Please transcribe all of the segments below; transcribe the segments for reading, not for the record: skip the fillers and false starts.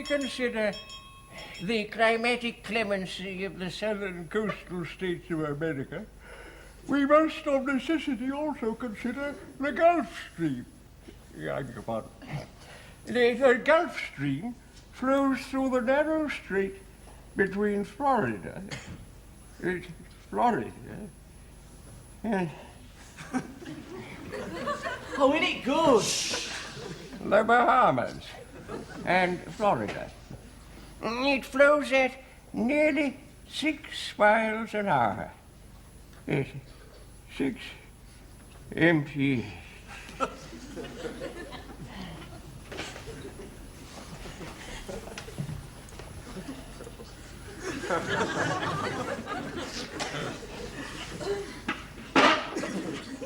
we consider the climatic clemency of the southern coastal states of America, we must of necessity also consider the Gulf Stream. I beg your pardon. The Gulf Stream flows through the narrow strait between Florida and Oh, isn't it good? the Bahamas and Florida. It flows at nearly 6 miles an hour. 6 mph.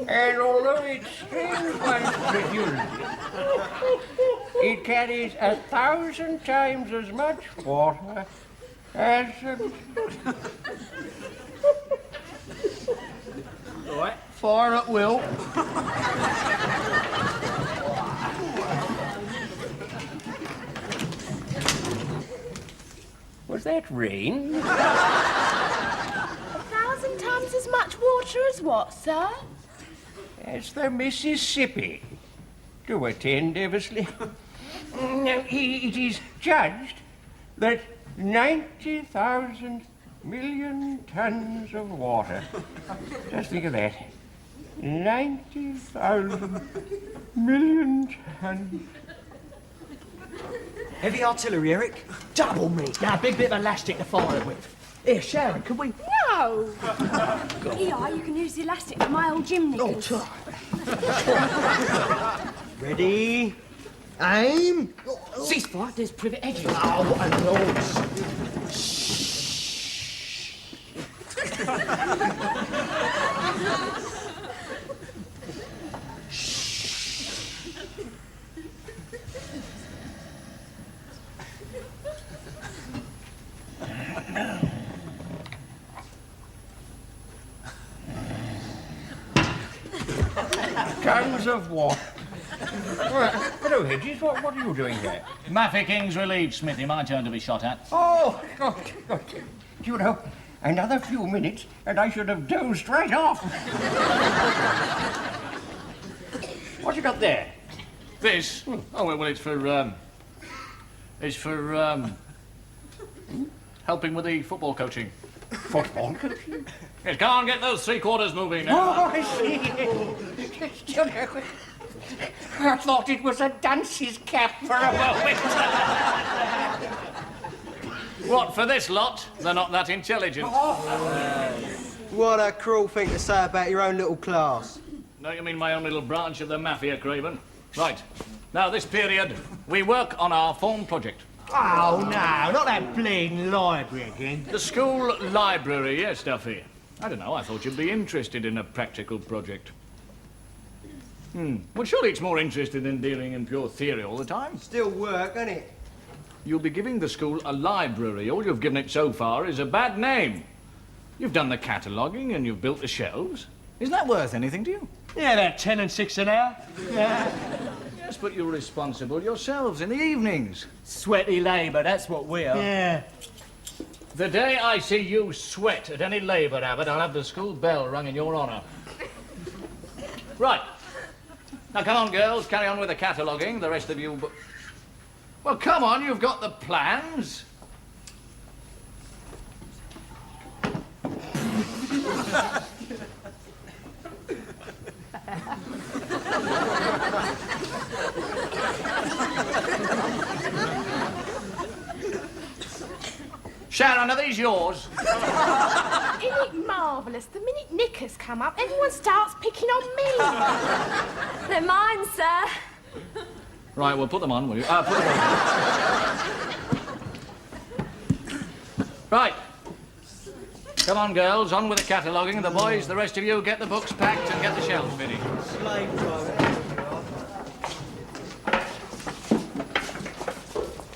And although it strains one's credulity, it carries 1,000 times as much water as... Right, fire at will. Was that rain? 1,000 times as much water as what, sir? As the Mississippi. Do attend, Eversley. Now, it is judged that 90,000 million tons of water, just think of that, 90,000 million tons. Heavy artillery, Eric. Double me. Now, a big bit of elastic to fire with. Here, Sharon, can we... No! Here, you can use the elastic for my old gym knickers. Ready? Aim. Ceasefire, there's privet edges. Oh, what a noise. Tons of water. Hello, Hedges. What are you doing here? Maffy King's relieved, Smithy. My turn to be shot at. Oh, God. You know, another few minutes and I should have dozed right off. What you got there? This? Oh, well, it's for, helping with the football coaching. Football coaching? Yes, go on, get those 3/4 moving now. Oh, I see. I thought it was a dance's cap for a moment. What, for this lot? They're not that intelligent. What a cruel thing to say about your own little class. No, you mean my own little branch of the Mafia, Craven. Right. Now, this period, we work on our form project. Oh, no, not that bleeding library again. The school library, yes, Duffy. I don't know, I thought you'd be interested in a practical project. Well, surely it's more interested in dealing in pure theory all the time. Still work, isn't it? You'll be giving the school a library. All you've given it so far is a bad name. You've done the cataloguing and you've built the shelves. Is that worth anything to you? Yeah, about 10 and 6 an hour. Yeah. Yes, but you're responsible yourselves in the evenings. Sweaty labour, that's what we are. Yeah. The day I see you sweat at any labour, Abbott, I'll have the school bell rung in your honour. Right. Now, come on, girls, carry on with the cataloguing. The rest of you... Well, come on, you've got the plans. Sharon, are these yours? Isn't it marvellous? The minute knickers come up, everyone starts picking on me. They're mine, sir. Right, well, put them on, will you? Put them on. Right. Come on, girls, on with the cataloguing. The boys, the rest of you, get the books packed and get the shelves finished. Slave driver.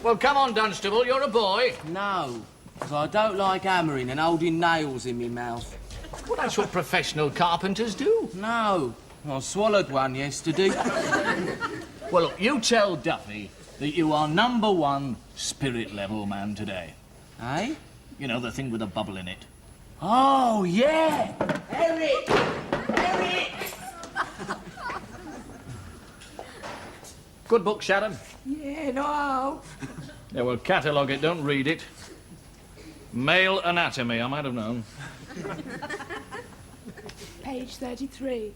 Well, come on, Dunstable, you're a boy. No, because I don't like hammering and holding nails in my mouth. Well, that's what professional carpenters do. No, I swallowed one yesterday. Well, look, you tell Duffy that you are #1 spirit level man today. Eh? You know, the thing with a bubble in it. Oh, yeah! Eric! Eric! Good book, Sharon. Yeah, no. Yeah, well, catalogue it, don't read it. Male anatomy, I might have known. Page 33.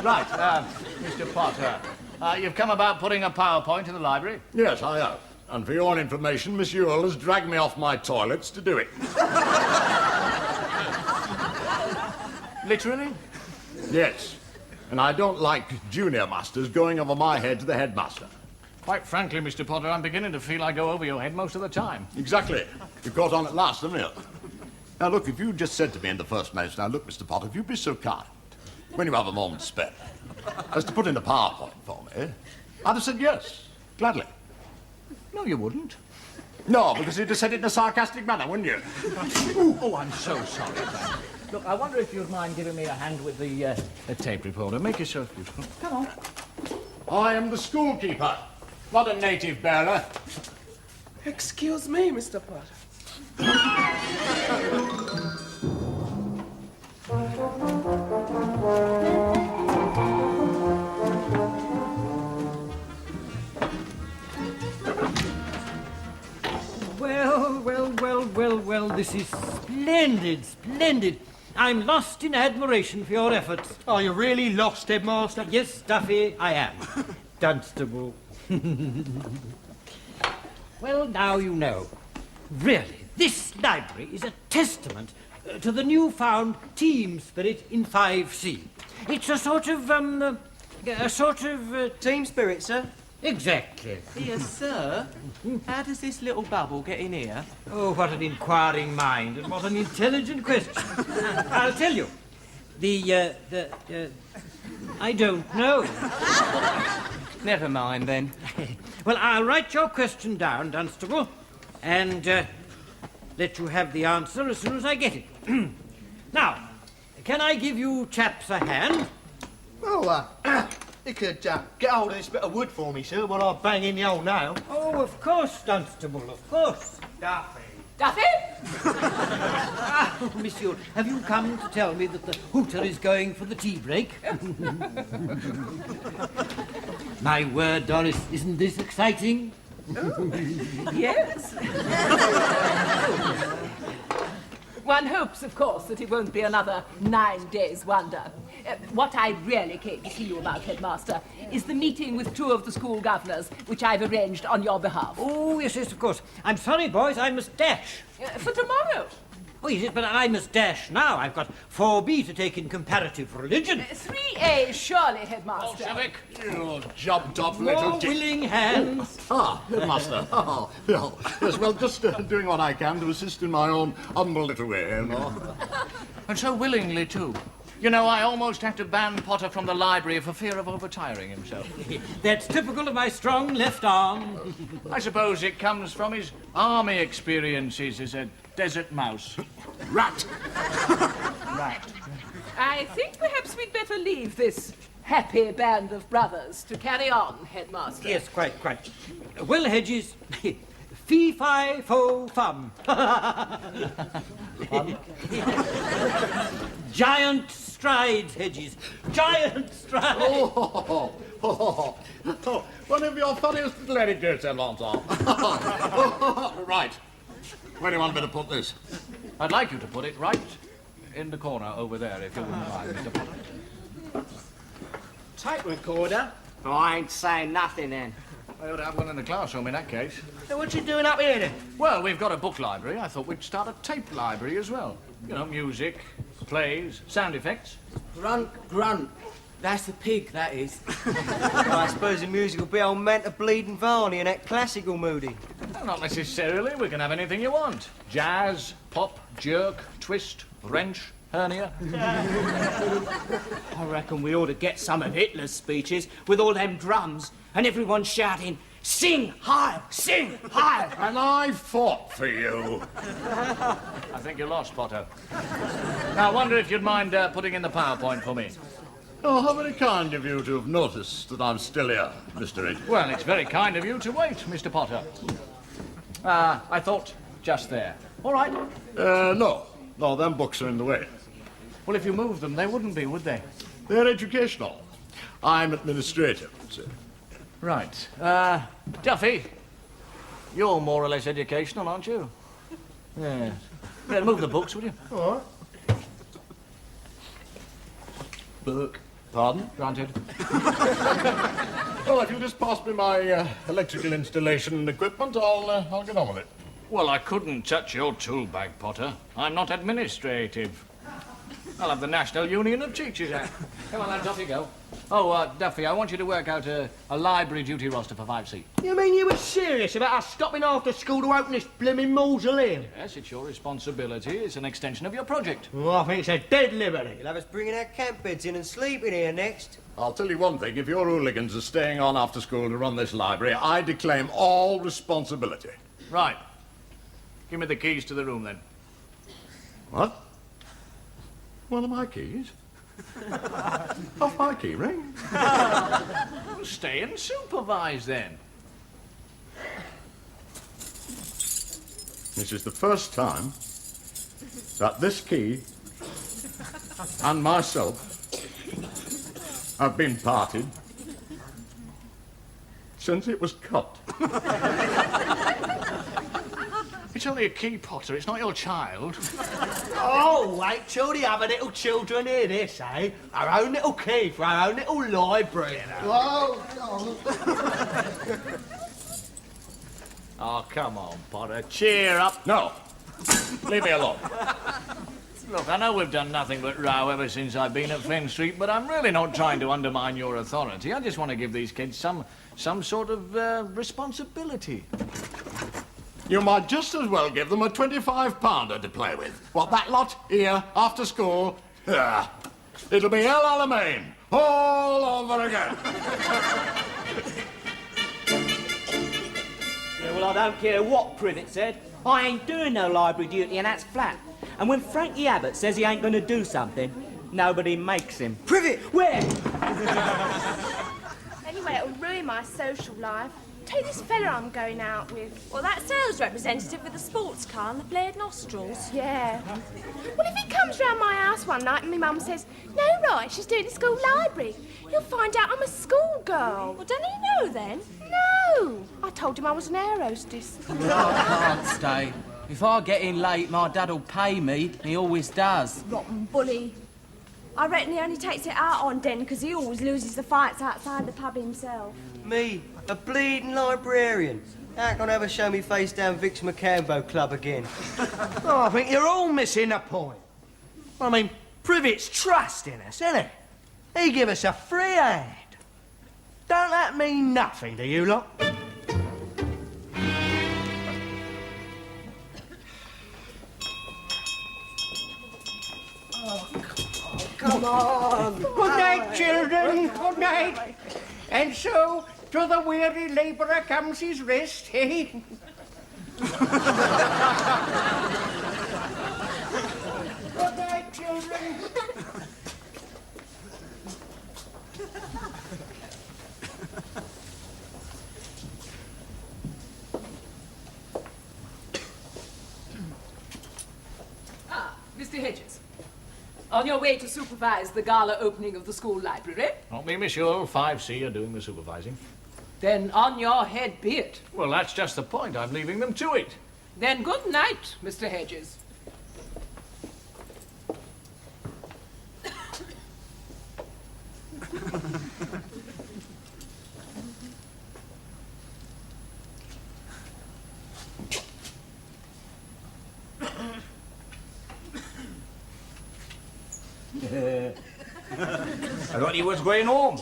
Right, Mr. Potter, you've come about putting a PowerPoint in the library? Yes, I have. And for your information, Miss Ewell has dragged me off my toilets to do it. Literally? Yes. And I don't like junior masters going over my head to the headmaster. Quite frankly, Mr. Potter, I'm beginning to feel I go over your head most of the time. Exactly. You caught on at last, haven't you? Now, look, if you just said to me in the first place, now, look, Mr. Potter, if you'd be so kind, when you have a moment spare, as to put in a PowerPoint for me, I'd have said yes, gladly. No, you wouldn't. No, because you'd have said it in a sarcastic manner, wouldn't you? Oh, I'm so sorry, Dan. Look, I wonder if you'd mind giving me a hand with the tape recorder. Make yourself useful. Come on. I am the schoolkeeper, not a native bearer. Excuse me, Mr. Potter. Well, this is splendid, splendid. I'm lost in admiration for your efforts. Are you really lost, Headmaster? Yes, Duffy, I am. Dunstable. Well, now you know. Really, this library is a testament to the newfound team spirit in 5C. It's a sort of, Team spirit, sir. Exactly. Here, sir. How does this little bubble get in here? Oh, what an inquiring mind, and what an intelligent question. I'll tell you. I don't know. Never mind, then. Well, I'll write your question down, Dunstable, and let you have the answer as soon as I get it. Now, can I give you chaps a hand? Oh, you could get hold of this bit of wood for me, sir, while I bang in the old nail. Oh, of course, Dunstable, of course. Duffy. Duffy? Oh, monsieur, have you come to tell me that the hooter is going for the tea break? My word, Doris, isn't this exciting? Yes. One hopes, of course, that it won't be another 9 days' wonder. What I really came to see you about, Headmaster, is the meeting with 2 of the school governors, which I've arranged on your behalf. Oh, yes, of course. I'm sorry, boys, I must dash. For tomorrow. Oh, yes, but I must dash now. I've got 4B to take in comparative religion. 3A, surely, Headmaster. Bolshevik. You jubbed-up little More dick. willing hands. Ah, headmaster. Oh, yes, well, just doing what I can to assist in my own humble little way, you know. And so willingly, too. You know, I almost had to ban Potter from the library for fear of overtiring himself. That's typical of my strong left arm. I suppose it comes from his army experiences as a desert mouse. Rat. Right. I think perhaps we'd better leave this happy band of brothers to carry on, Headmaster. Yes, quite. Well, Hedges, fee-fi-fo-fum. Giant strides, Hedges. Giant strides. One of your funniest little anecdotes, Headmaster. Right. Where do you want me to put this? I'd like you to put it right in the corner over there, if you wouldn't mind, Mr. Potter. Tape recorder? Oh, I ain't saying nothing, then. I ought to have one in the classroom in that case. So what you doing up here, then? Well, we've got a book library. I thought we'd start a tape library as well. You know, music, plays, sound effects. Grunt. That's the pig, that is. I suppose the music will be old Manta Bleeding Varney and that classical moody. Well, not necessarily. We can have anything you want. Jazz, pop, jerk, twist, wrench, hernia. I reckon we ought to get some of Hitler's speeches with all them drums and everyone shouting, Sing high! Sing high! And I fought for you. I think you lost, Potter. Now, I wonder if you'd mind putting in the PowerPoint for me. Oh, how very kind of you to have noticed that I'm still here, Mr. Edge. Well, it's very kind of you to wait, Mr. Potter. I thought just there. All right. No. No, them books are in the way. Well, if you moved them, they wouldn't be, would they? They're educational. I'm administrative, sir. Right. Duffy, you're more or less educational, aren't you? Yeah. Yeah, move the books, will you? All right. Book. Pardon? Granted. Well, if you'll just pass me my electrical installation and equipment, I'll get on with it. Well, I couldn't touch your tool bag, Potter. I'm not administrative. I'll have the National Union of Teachers Act. Come on, lads, off you go. Oh, Duffy, I want you to work out a library duty roster for 5C. You mean you were serious about us stopping after school to open this blooming mausoleum? Yes, it's your responsibility. It's an extension of your project. Well, I think it's a dead liberty. You'll have us bringing our camp beds in and sleeping here next. I'll tell you one thing. If your hooligans are staying on after school to run this library, I declaim all responsibility. Right. Give me the keys to the room, then. What? One of my keys? Off my key ring? Well, stay and supervise, then. This is the first time that this key and myself have been parted since it was cut. It's only a key, Potter. It's not your child. Oh, wait till the other little children hear this, eh? Our own little key for our own little library, you know. Oh, come on, Potter. Cheer up. No. Leave me alone. Look, I know we've done nothing but row ever since I've been at Finn Street, but I'm really not trying to undermine your authority. I just want to give these kids some sort of responsibility. You might just as well give them a 25-pounder to play with. What, that lot here after school? It'll be El Alamein all over again. Yeah, well, I don't care what Privet said. I ain't doing no library duty, and that's flat. And when Frankie Abbott says he ain't going to do something, nobody makes him. Privet! Where? Anyway, it'll ruin my social life. Take this fella I'm going out with. Well, that sales representative with the sports car and the flared nostrils. Yeah. Well, if he comes round my house one night and my mum says, no, right, she's doing the school library, he'll find out I'm a schoolgirl. Well, don't he know then? No. I told him I was an air hostess. I can't stay. If I get in late, my dad'll pay me. He always does. Rotten bully. I reckon he only takes it out on Den because he always loses the fights outside the pub himself. Me, a bleeding librarian. How can I ever show me face down Vic's McCambo Club again? Oh, I think you're all missing the point. I mean, Privet's trusting us, isn't he? He give us a free hand. Don't that mean nothing to you lot? Come on. Good night, children. Good night. And so, to the weary labourer comes his rest, eh? Good night, children. Mr. Hedges, on your way to supervise the gala opening of the school library? Not me, Miss Yule. 5C are doing the supervising. Then on your head be it. Well, that's just the point. I'm leaving them to it. Then good night, Mr. Hedges. I thought you was going home.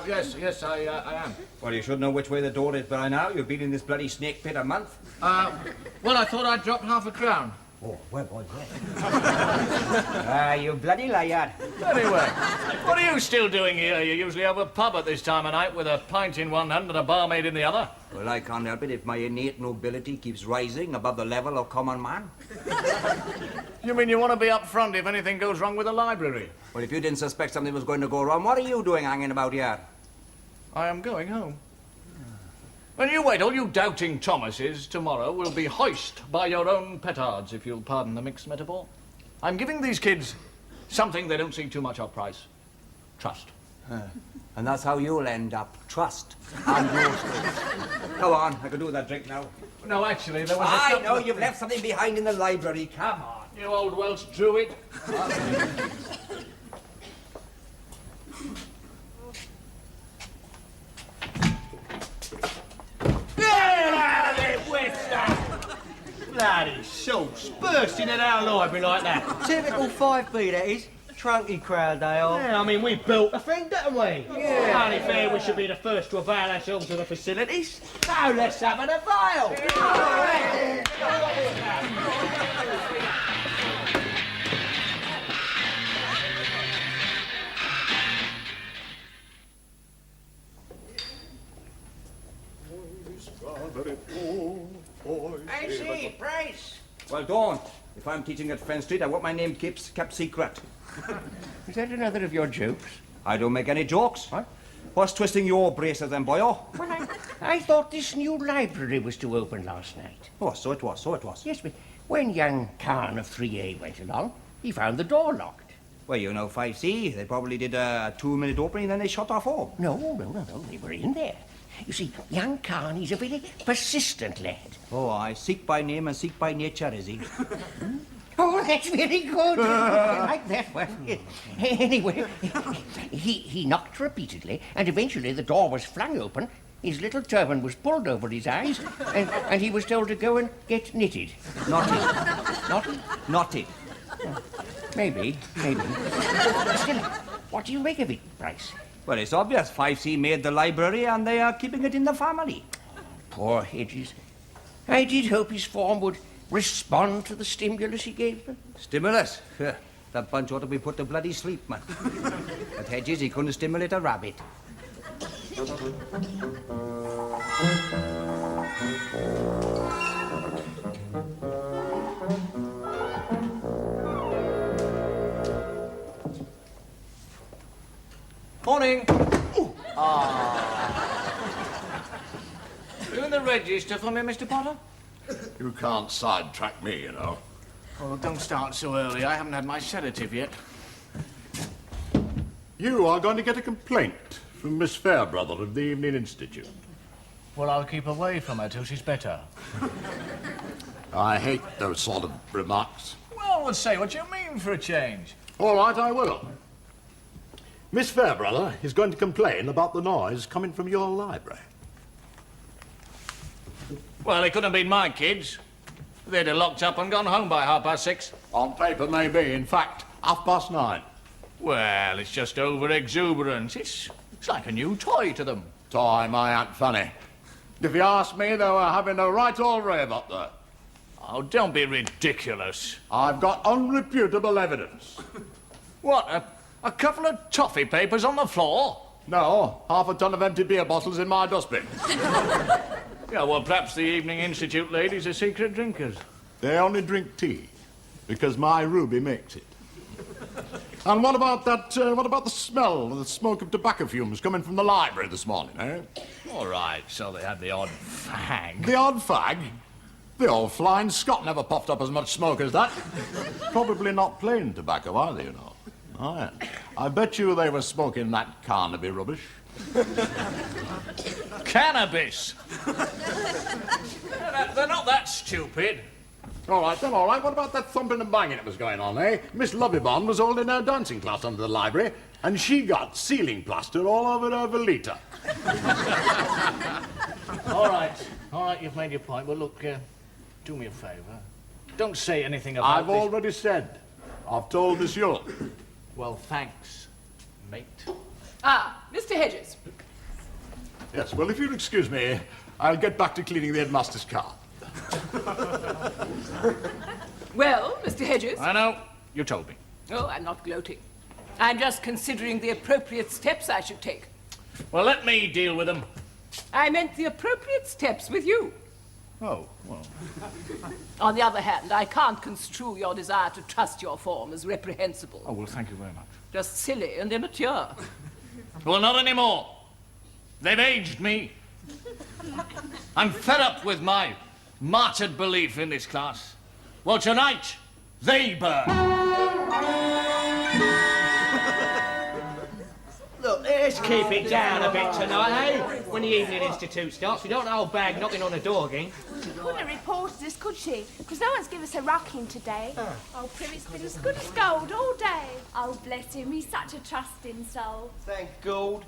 Yes, I am. Well, you should know which way the door is by now. You've been in this bloody snake pit a month. Well, I thought I'd drop half a crown. Oh, where was that? You bloody liar. Anyway, what are you still doing here? You usually have a pub at this time of night with a pint in one hand and a barmaid in the other. Well, I can't help it if my innate nobility keeps rising above the level of common man. You mean you want to be up front if anything goes wrong with the library? Well, if you didn't suspect something was going to go wrong, what are you doing hanging about here? I am going home. And you wait, all you doubting Thomases tomorrow will be hoist by your own petards, if you'll pardon the mixed metaphor. I'm giving these kids something they don't see too much of, Price. Trust. And that's how you'll end up. Trust. And yours. Go on, I can do with that drink now. No, actually, there was a... I know, you've left something behind in the library. Come on. You old Welsh druid. Get out of it, Webster! Bloody sauce, bursting in our library like that. Typical 5B, that is. Trunky crowd, they are. Yeah, I mean, we built the thing, didn't we? Yeah. Only fair we should be the first to avail ourselves of the facilities. So let's have an avail. I see, Price. Well, don't. If I'm teaching at Fen Street, I want my name kept secret. Is that another of your jokes? I don't make any jokes. What? What's twisting your braces then, boyo? Well, I thought this new library was to open last night. Oh, so it was. Yes, but when young Khan of 3A went along, he found the door locked. Well, you know, 5C, they probably did a 2-minute opening, then they shut off home. No, they were in there. You see, young Khan, he's a very persistent lad. Oh, I seek by name and seek by nature, is he? Oh, that's very good. I like that one. Anyway, he knocked repeatedly, and eventually the door was flung open, his little turban was pulled over his eyes, and he was told to go and get knitted. Knotted? Knotted. Maybe. Still, what do you make of it, Price? Well, it's obvious. 5C made the library and they are keeping it in the family. Poor Hedges. I did hope his form would respond to the stimulus he gave them. Stimulus? That bunch ought to be put to bloody sleep, man. But Hedges, he couldn't stimulate a rabbit. Morning. Doing the register for me, Mr. Potter? You can't sidetrack me, you know. Oh, don't start so early. I haven't had my sedative yet. You are going to get a complaint from Miss Fairbrother of the Evening Institute. Well, I'll keep away from her till she's better. I hate those sort of remarks. Well, say what you mean for a change. All right, I will. Miss Fairbrother is going to complain about the noise coming from your library. Well, it couldn't have been my kids. They'd have locked up and gone home by 6:30. On paper, maybe. In fact, 9:30. Well, it's just over-exuberance. It's like a new toy to them. Toy, my Aunt Fanny. If you ask me, they were having a right old rave up there. Oh, don't be ridiculous. I've got unreputable evidence. What, a couple of toffee papers on the floor? No, 1/2 ton of empty beer bottles in my dustbin. Yeah, well, perhaps the Evening Institute ladies are secret drinkers. They only drink tea, because my Ruby makes it. And what about the smell of the smoke of tobacco fumes coming from the library this morning, eh? All right, so they had the odd fag. The odd fag? The old flying Scot never puffed up as much smoke as that. Probably not plain tobacco either, you know. Aye. I bet you they were smoking that Carnaby rubbish. Cannabis! They're not that stupid. All right. What about that thumping and banging that was going on, eh? Miss Lovibond was holding her dancing class under the library, and she got ceiling plaster all over her veleta. All right, you've made your point. Well, look, do me a favour. Don't say anything about I've already said. I've told Miss York. Well, thanks, mate. Mr. Hedges. Yes, well, if you'll excuse me, I'll get back to cleaning the headmaster's car. Well, Mr. Hedges? I know. You told me. Oh, I'm not gloating. I'm just considering the appropriate steps I should take. Well, let me deal with them. I meant the appropriate steps with you. Oh, well. On the other hand, I can't construe your desire to trust your form as reprehensible. Oh, well, thank you very much. Just silly and immature. Well, not anymore. They've aged me. I'm fed up with my martyred belief in this class. Well, tonight, they burn. Look, let's keep it down a bit tonight, eh? When the evening institute starts, we don't want an old bag knocking on the door again. She couldn't have reported us, could she? Because no one's given us a rocking today. Oh, Privet's been as good as gold all day. Oh, bless him, he's such a trusting soul. Thank God.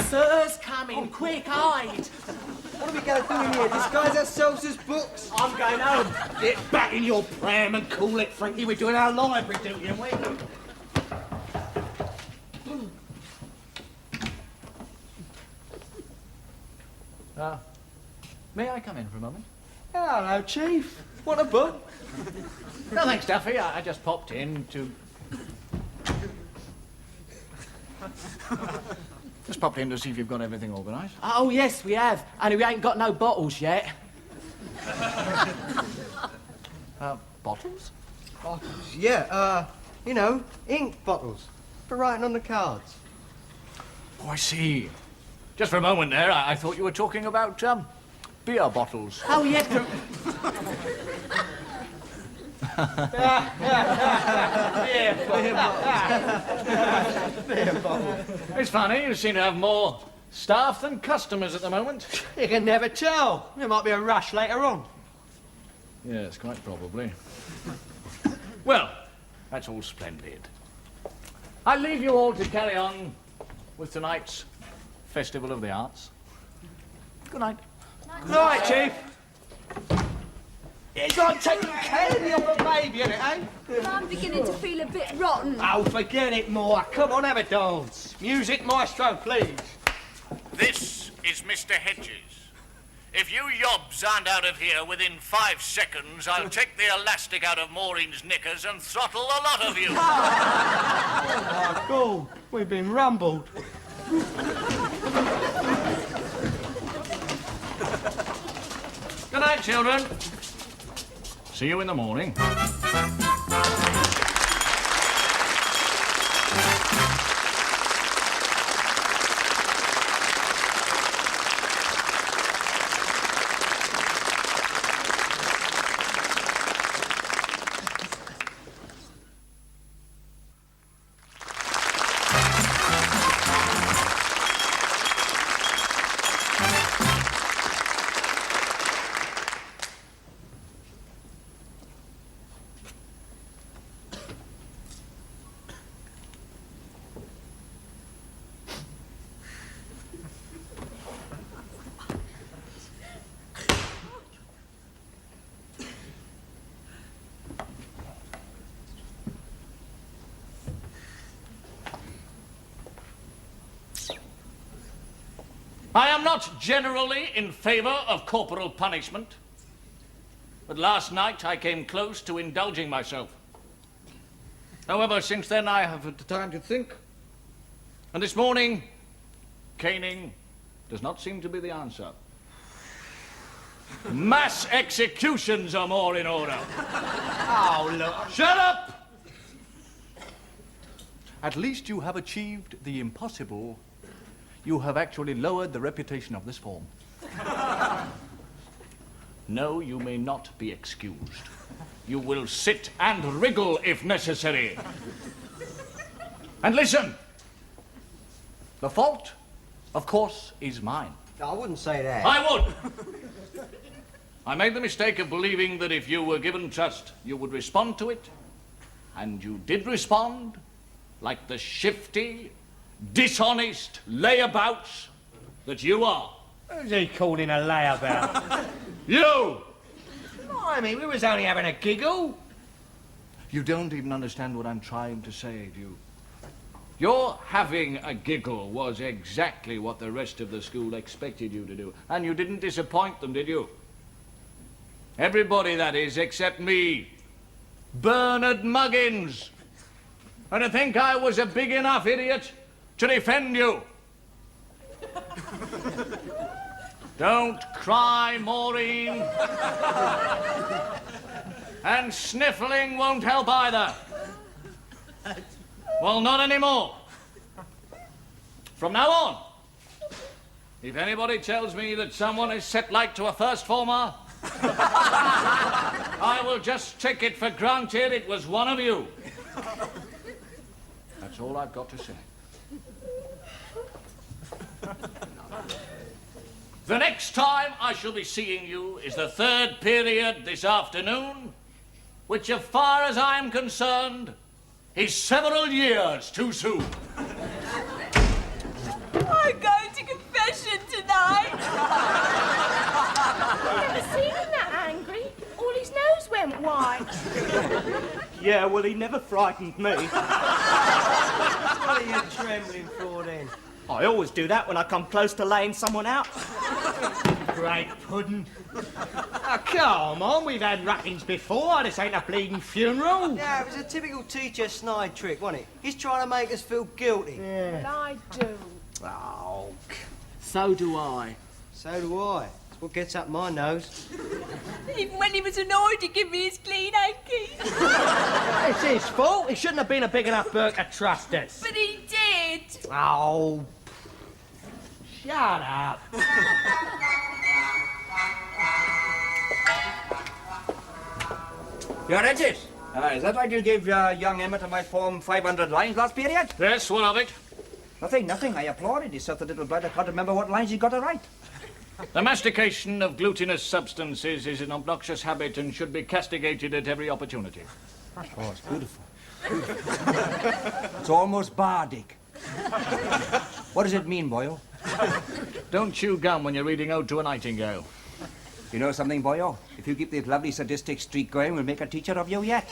Sir's coming, quick-eyed. What are we going to do in here? Disguise ourselves as books? I'm going home. Get back in your pram and call it, Frankie. We're doing our library duty, aren't we? May I come in for a moment? Hello, Chief. What a book. No, thanks, Duffy. I just popped in to... Just popped in to see if you've got everything organised. Oh, yes, we have. Only we ain't got no bottles yet. Bottles? Bottles? Yeah, you know, ink bottles. For writing on the cards. Oh, I see. Just for a moment there, I thought you were talking about, beer bottles. Oh, yeah. It's funny, you seem to have more staff than customers at the moment. You can never tell. There might be a rush later on. Yes, quite probably. Well, that's all splendid. I'll leave you all to carry on with tonight's Festival of the Arts. Good night. Good night, Chief. It's like taking candy off a baby, isn't it, eh? I'm beginning to feel a bit rotten. Oh, forget it, Moore. Come on, have a dance. Music, maestro, please. This is Mr. Hedges. If you yobs aren't out of here within 5 seconds, I'll take the elastic out of Maureen's knickers and throttle a lot of you. Oh, cool. We've been rumbled. Good night, children. See you in the morning. I am not generally in favour of corporal punishment, but last night I came close to indulging myself. However, since then I have had time to think, and this morning, caning does not seem to be the answer. Mass executions are more in order. Oh, look. Shut up! At least you have achieved the impossible. You have actually lowered the reputation of this form. No, you may not be excused. You will sit and wriggle if necessary. And listen, the fault, of course, is mine. I wouldn't say that. I would. I made the mistake of believing that if you were given trust, you would respond to it. And you did respond, like the shifty, dishonest layabouts that you are. Who's he calling a layabout? You! Blimey, we was only having a giggle. You don't even understand what I'm trying to say, do you? Your having a giggle was exactly what the rest of the school expected you to do. And you didn't disappoint them, did you? Everybody, that is, except me, Bernard Muggins. And to think I was a big enough idiot to defend you. Don't cry, Maureen. And sniffling won't help either. Well, not anymore. From now on, if anybody tells me that someone is set light to a first former, I will just take it for granted it was one of you. That's all I've got to say. The next time I shall be seeing you is the third period this afternoon, which, as far as I'm concerned, is several years too soon. I'm going to confession tonight. I've never seen him that angry. All his nose went white. Yeah, well, he never frightened me. What are you trembling for then? I always do that when I come close to laying someone out. Great pudding. Oh, come on, we've had rappings before. This ain't a bleeding funeral. Yeah, it was a typical teacher snide trick, wasn't it? He's trying to make us feel guilty. Well, I do. Oh, So do I. so do I. It's what gets up my nose. Even when he was annoyed to give me his clean hanky. It's his fault. He shouldn't have been a big enough Burke to trust us. But he did. Oh, shut up. Your Edges, is that why you gave young Emmett and my form 500 lines last period? Yes, what of it? Nothing. I applauded. He's such a little blood I can't remember what lines he got to write. The mastication of glutinous substances is an obnoxious habit and should be castigated at every opportunity. Oh, it's beautiful. It's almost bardic. What does it mean, Boyle? Don't chew gum when you're reading Ode to a Nightingale. You know something, Boyo? If you keep this lovely sadistic streak going, we'll make a teacher of you yet.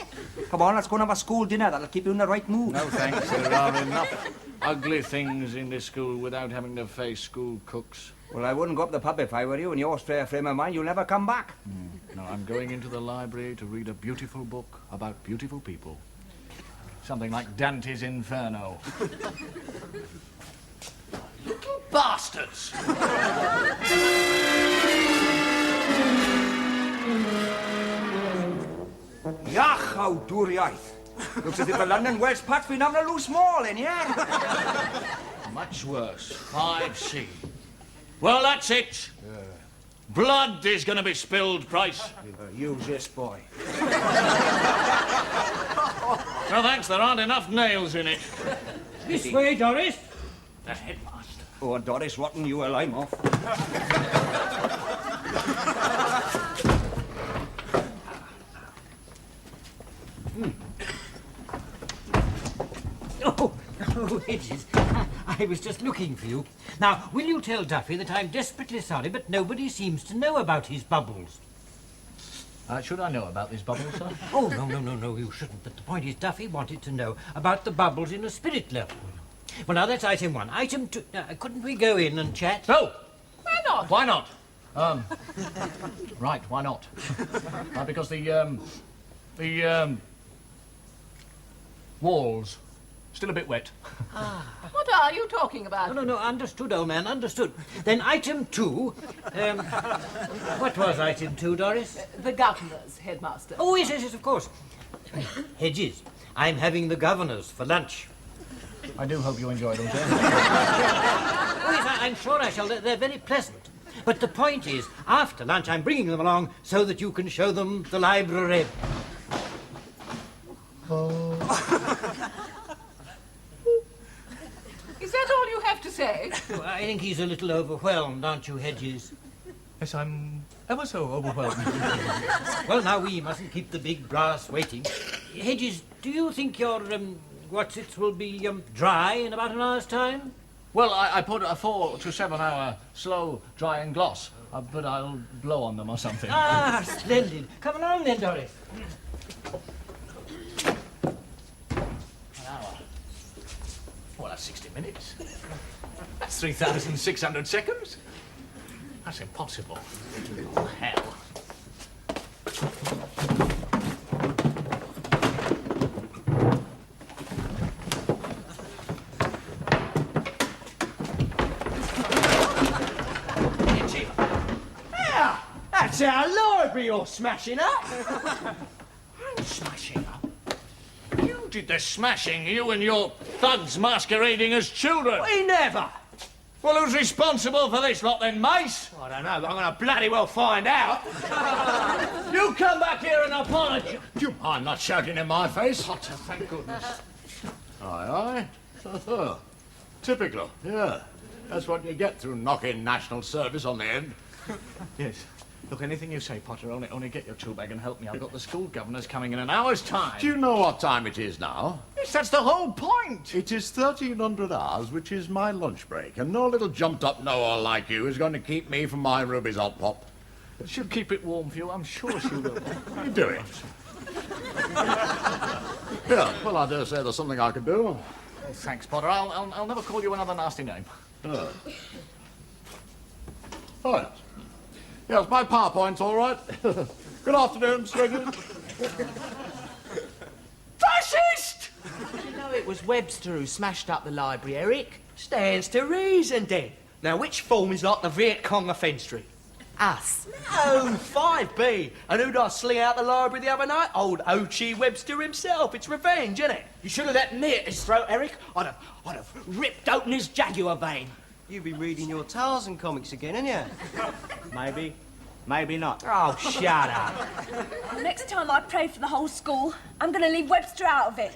Come on, let's go and have a school dinner. That'll keep you in the right mood. No, thanks. There are enough ugly things in this school without having to face school cooks. Well, I wouldn't go up the pub if I were you. In your spare frame of mind, you'll never come back. No, I'm going into the library to read a beautiful book about beautiful people. Something like Dante's Inferno. Little bastards! Yach, how dwriaeth. Looks as if the London West Pat's been having a loose maul in here. Much worse. 5C. Well, that's it. Blood is going to be spilled, Price. Use this, boy. No, thanks. There aren't enough nails in it. This way, Doris. The headmaster. Oh, Doris Rotten, you well, I'm off. Oh, Hedges, I was just looking for you. Now, will you tell Duffy that I'm desperately sorry, but nobody seems to know about his bubbles? Should I know about this bubble, sir? Oh, no, you shouldn't. But the point is, Duffy wanted to know about the bubbles in a spirit level. Well, now, that's item one. Item two... couldn't we go in and chat? No! Why not? Why not? Right, why not? Because the walls still a bit wet. What are you talking about? No, understood, old man, understood. Then item two... what was item two, Doris? The governor's, headmaster. Oh, yes, of course. Hedges, I'm having the governors for lunch. I do hope you enjoy them, sir. Oh, yes, I'm sure I shall. They're very pleasant. But the point is, after lunch, I'm bringing them along so that you can show them the library. Is that all you have to say? Oh, I think he's a little overwhelmed, aren't you, Hedges? Yes, I'm ever so overwhelmed. Well, now we mustn't keep the big brass waiting. Hedges, do you think your what's-its will be dry in about an hour's time? Well, I put a 4 to 7 hour slow drying gloss, but I'll blow on them or something. Ah, splendid. Come along then, Doris. An hour. Well, that's 60 minutes. That's 3,600 seconds. That's impossible. Oh, hell. Yeah, that's our library you're smashing up. I'm smashing up. You did the smashing, you and your thugs masquerading as children. We never. Well, who's responsible for this lot then, Mace? I don't know, but I'm going to bloody well find out. You come back here and apologise. Do you mind not shouting in my face? Potter, thank goodness. Aye, aye. Typical, yeah. That's what you get through knocking national service on the end. Yes. Look, anything you say, Potter, only get your tool bag and help me. I've got the school governors coming in an hour's time. Do you know what time it is now? Yes, that's the whole point. It is 1300 hours, which is my lunch break, and no little jumped-up know-all like you is going to keep me from my Ruby's hot pop. She'll keep it warm for you, I'm sure she will. You do it. Yeah, well, I dare say there's something I could do. Oh, thanks, Potter. I'll never call you another nasty name. Right. Yes, my PowerPoint's all right. Good afternoon, Mr. Edwards. Fascist! You know it was Webster who smashed up the library, Eric. Stands to reason, then. Now, which form is like the Viet Cong offence street? Us. No, 5B. And who'd I sling out the library the other night? Old O.G. Webster himself. It's revenge, isn't it? You should have let me at his throat, Eric. I'd have ripped open his jaguar vein. You'll be reading your Tarzan comics again, ain't you? Maybe. Maybe not. Oh, shut up. Next time I pray for the whole school, I'm going to leave Webster out of it.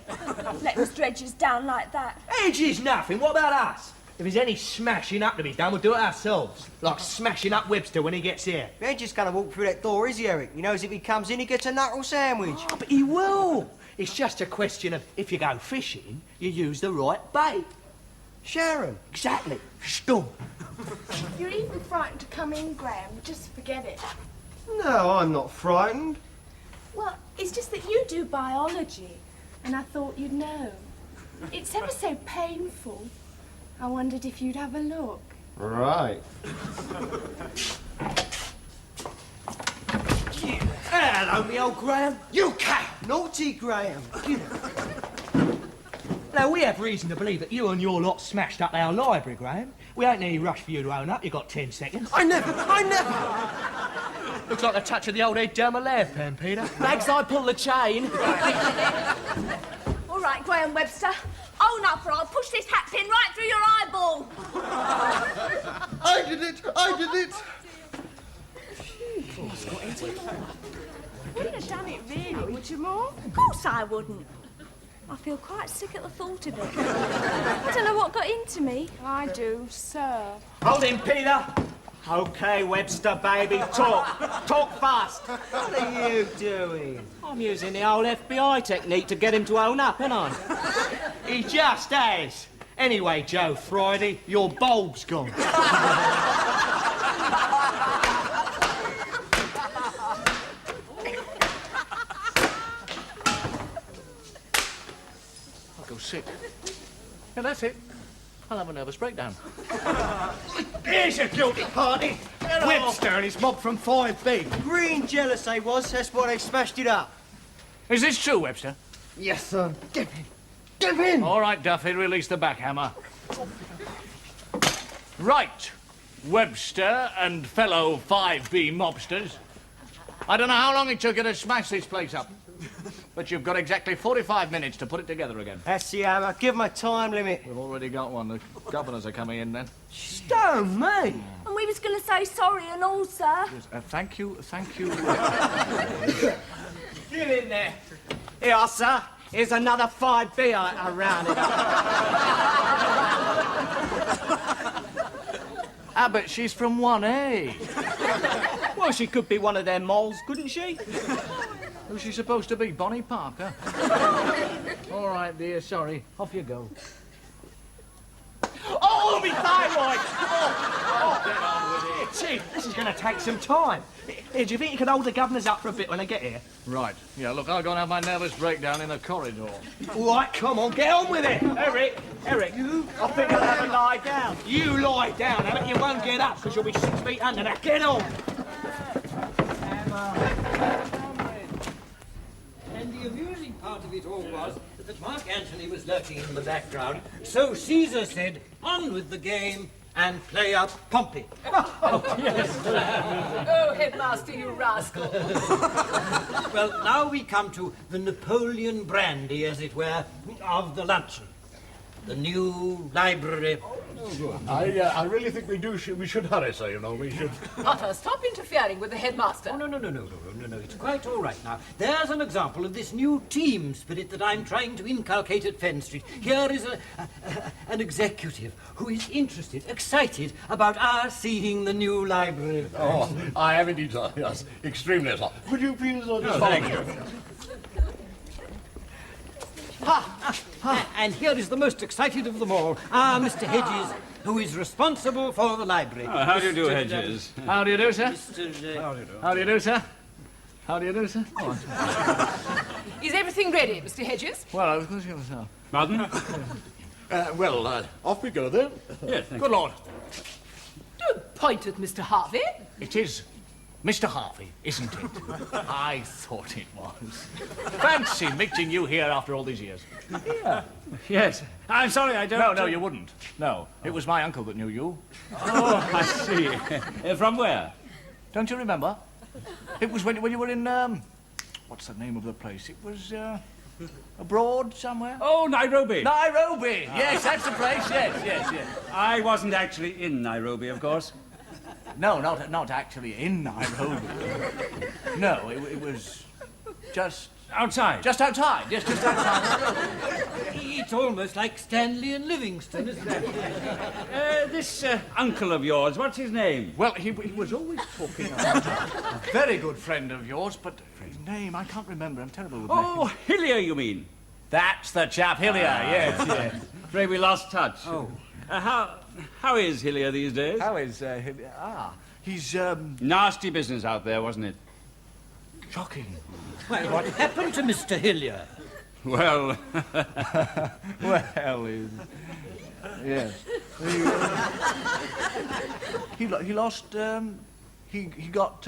Let Mr. Edges down like that. Edges nothing. What about us? If there's any smashing up to be done, we'll do it ourselves. Like smashing up Webster when he gets here. He ain't just going to walk through that door, is he, Eric? He knows if he comes in, he gets a knuckle sandwich. Oh, but he will. It's just a question of if you go fishing, you use the right bait. Sharon. Exactly. Stum. You're even frightened to come in, Graham. Just forget it. No, I'm not frightened. Well, it's just that you do biology, and I thought you'd know. It's ever so painful. I wondered if you'd have a look. Right. Hello, me old Graham. You cow. Naughty Graham. Now, we have reason to believe that you and your lot smashed up our library, Graham. We ain't in any rush for you to own up. You've got 10 seconds. I never. Looks like a touch of the old Ed Dermalaire pen, Peter. Mags, I pull the chain. All right, Graham Webster. Own up or I'll push this hat pin right through your eyeball. I did it. You'd have done it, really, would you, Mom? Of course I wouldn't. I feel quite sick at the thought of it. I don't know what got into me. I do, sir. Hold him, Peter. OK, Webster, baby, talk. Talk fast. What are you doing? I'm using the old FBI technique to get him to own up, ain't I? He just has. Anyway, Joe Friday, your bulb's gone. I'll go sick. Yeah, that's it. I'll have a nervous breakdown. Here's your guilty party. Webster and his mob from 5B. Green jealous they was, that's why they smashed it up. Is this true, Webster? Yes, sir. Give in. Give in! All right, Duffy, release the backhammer. Right, Webster and fellow 5B mobsters. I don't know how long it took you to smash this place up, but you've got exactly 45 minutes to put it together again. That's the hammer. Give him a time limit. We've already got one. The governors are coming in then. Stone me. And we was going to say sorry and all, sir. Thank you. Get in there. Here, sir. Here's another 5B I rounded up. Ah, but she's from 1A. Well, she could be one of them moles, couldn't she? Who's she supposed to be? Bonnie Parker? All right, dear, sorry. Off you go. Oh, me thyroid! Get on with it. Chief, this is going to take some time. Here, do you think you can hold the governors up for a bit when they get here? Right. Yeah, look, I'll go and have my nervous breakdown in the corridor. All right, come on, get on with it. Eric, I think I'll have a lie down. You lie down, Emmett. You won't get up because you'll be 6 feet under that. Get on. part of it all was that Mark Antony was lurking in the background, so Caesar said, on with the game and play up Pompey. Oh, Headmaster, you rascal. Well, now we come to the Napoleon brandy, as it were, of the luncheon. The new library. I really think we should hurry, sir, you know, we should... Potter, stop interfering with the headmaster. Oh, no, it's quite all right now. There's an example of this new team spirit that I'm trying to inculcate at Fenn Street. Here is an executive who is interested, excited about our seeing the new library. Oh, I am indeed, sir, yes, extremely, sir. Would you please just follow me? And here is the most excited of them all, our Mr. Hedges, who is responsible for the library. Oh, how do you do, Hedges? How do you do, sir? How do you do? How do you do, sir? How do you do, sir? Is everything ready, Mr. Hedges? Well, of course you are. Pardon? Off we go then. Yes, thank Good Lord. Don't point at Mr. Harvey. It is Mr. Harvey, isn't it? I thought it was. Fancy meeting you here after all these years. Yeah. Yes. I'm sorry, I don't... No, you wouldn't. No, it was my uncle that knew you. Oh, I see. From where? Don't you remember? It was when you were in, what's the name of the place? It was, abroad somewhere? Oh, Nairobi. Nairobi! Yes, that's the place, yes. I wasn't actually in Nairobi, of course. No, not actually in Nairobi. No, it was just... Outside? Just outside, yes, just outside. It's almost like Stanley and Livingstone, isn't it? This uncle of yours, what's his name? Well, he was always talking about a very good friend of yours, but his name, I can't remember. I'm terrible with names. Oh, Hillier, you mean? That's the chap, Hillier, yes. Afraid we lost touch. Oh. How is Hillier these days? How is Hillier? He's, Nasty business out there, wasn't it? Shocking. Well, what happened to Mr. Hillier? Well... Yes. He lost, he got,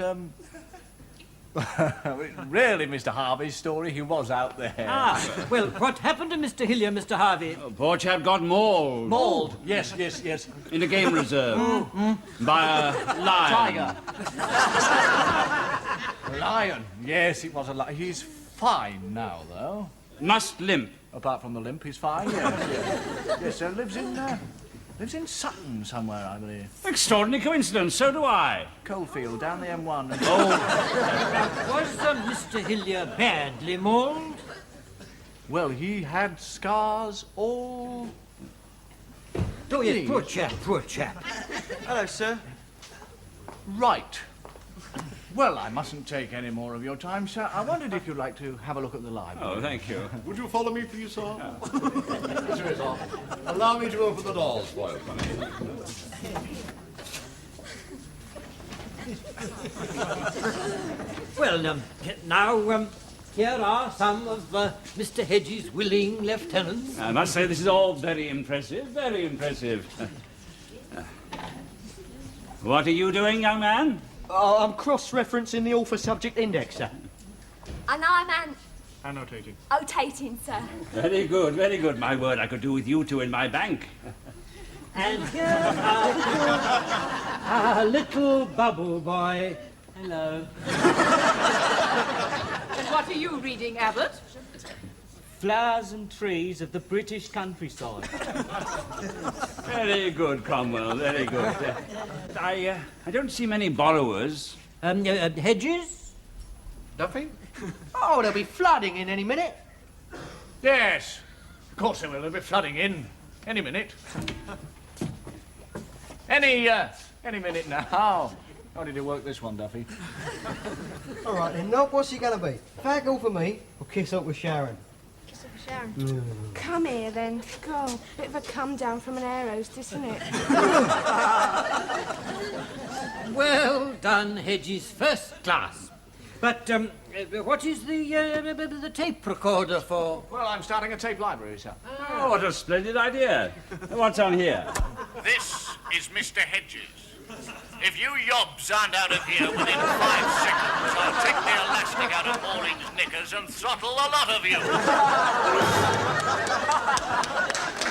really, Mr. Harvey's story, he was out there. Well, what happened to Mr. Hillier, Mr. Harvey? Oh, poor chap got mauled. Mauled? Yes. In a game reserve. By a lion. Tiger. Lion. Yes, it was a lion. He's fine now, though. Must limp. Apart from the limp, he's fine, yes. Yes, lives in Sutton somewhere, I believe. Extraordinary coincidence, so do I. Coalfield, down the M1. Was Mr. Hillier badly mauled? Well, he had scars all... Oh, yes, poor chap. Hello, sir. Right. Well, I mustn't take any more of your time, sir. I wondered if you'd like to have a look at the library. Oh, thank you. Would you follow me, please, sir? Sir, sir. Allow me to open the doors for you. Well, now, here are some of Mr. Hedges' willing lieutenants. I must say this is all very impressive, very impressive. What are you doing, young man? I'm cross-referencing the author subject index, sir. And I'm Annotating. annotating, sir. Very good. My word, I could do with you two in my bank. And here's our little bubble boy. Hello. And what are you reading, Abbott? Flowers and trees of the British countryside. Very good, Cromwell, very good. I don't see many borrowers. Hedges? Duffy? Oh, there'll be flooding in any minute. Yes. Of course there will. There'll be flooding in any minute. Any minute now. How did you work this one, Duffy? All right, then, Knock, what's he going to be? Fag all for me or kiss up with Sharon? Sharon. Come here then. God, bit of a come down from an air hostess, isn't it? Well done, Hedges, first class. But what is the tape recorder for? Well, I'm starting a tape library, sir. Oh, what a splendid idea. What's on here? This is Mr. Hedges. If you yobs aren't out of here within 5 seconds, I'll take the elastic out of Maureen's knickers knickers and throttle a lot of you.